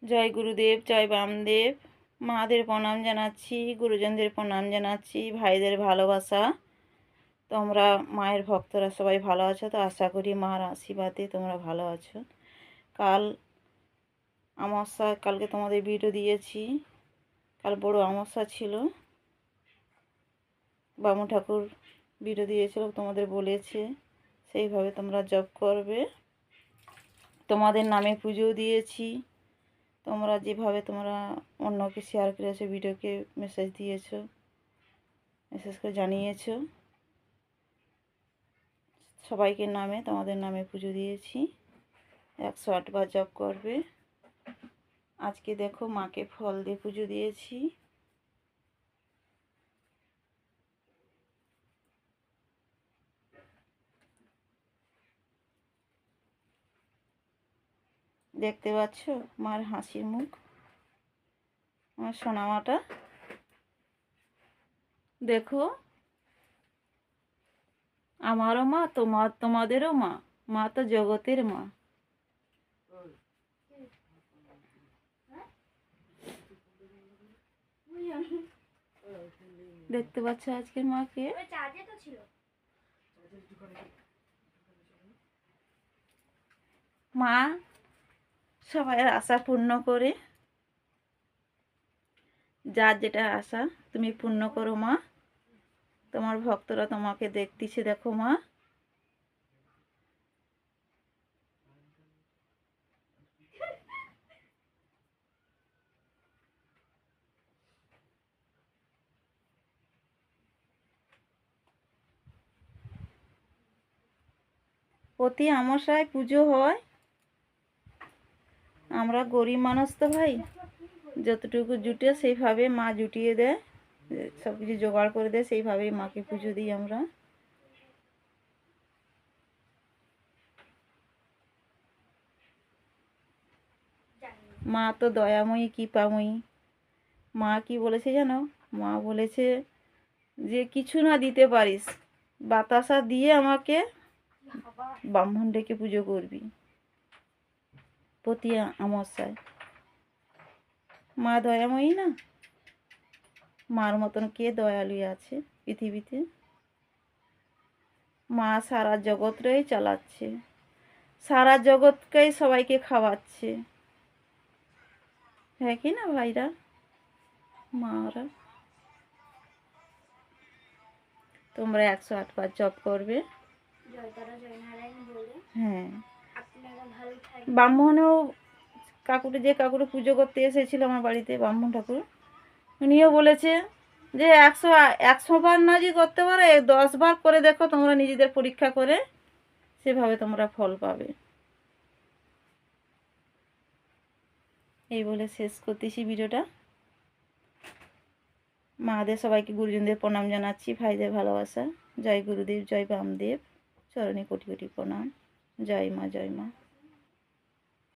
জয় গুরুদেব, জয় বামদেব। মাদের প্রণাম জানাচ্ছি, গুরুজনদের প্রণাম জানাচ্ছি, ভাইদের ভালোবাসা। তোমরা মায়ের ভক্তরা সবাই ভালো আছো তো? আশা করি মার আশীর্বাদে তোমরা ভালো আছো। কাল অমাবস্যা, কালকে তোমাদের ভিডিও দিয়েছি। কাল বড় অমাবস্যা ছিল, বামু ঠাকুর ভিডিও দিয়েছিল, তোমাদের বলেছে সেইভাবে তোমরা জপ করবে। তোমাদের নামে পুজো দিয়েছি। তোমরা যেভাবে তোমরা অন্যকে শেয়ার করেছো, ভিডিওকে মেসেজ দিয়েছো, মেসেজ করে জানিয়েছো, সবাইকে নামে তোমাদের নামে পুজো দিয়েছি। 108 বার জপ করবে। আজকে দেখো মাকে ফল দিয়ে পুজো দিয়েছি। দেখতে পাচ্ছ মার হাসির মুখ, আমার সোনামাটা। দেখো আমারও মা, তোমাদেরও মা। মা তো জগতের মা। দেখতে পাচ্ছ আজকের মাকে। মা সবাই আশা পূর্ণ করে, যার যেটা আশা তুমি পূর্ণ করো মা। তোমার ভক্তরা তোমাকে দেখতেছে, দেখো মা। প্রতি আমাশায় পুজো হয়। আমরা গরিব মানুষ তো ভাই, যতটুকু জুটে সেইভাবে মা জুটিয়ে দেয়, সব কিছু জোগাড় করে দেয়, সেইভাবেই মাকে পুজো দিই আমরা। মা তো দয়াময়ী, কৃপাময়ী। মা কি বলেছে জানো? মা বলেছে যে কিছু না দিতে পারিস, বাতাসা দিয়ে আমাকে ব্রাহ্মণ ডেকে পুজো করবি প্রতি আমাশায়। মা দয়াময়ী না? মার মতন কে দয়ালু আছে পৃথিবীতে? মা সারা জগৎটাই চালাচ্ছে, সারা জগৎকেই সবাইকে খাওয়াচ্ছে, হ্যাঁ কি না ভাইরা? মারা তোমরা 108 বার জপ করবে। হ্যাঁ, ব্রাহ্মণেও কাকুরে, যে কাকুরে পুজো করতে এসেছিল আমার বাড়িতে, ব্রাহ্মণ ঠাকুর, উনিও বলেছে যে 100 বার না যে করতে পারে, 10 বার করে দেখো তোমরা নিজেদের পরীক্ষা করে, সেভাবে তোমরা ফল পাবে। এই বলে শেষ করতেছি ভিডিওটা। মাদের সবাইকে, গুরুজনদের প্রণাম জানাচ্ছি, ভাইদের ভালোবাসা। জয় গুরুদেব, জয় বামদেব, চরণে কোটি কোটি প্রণাম। জয় মা, জয় মা।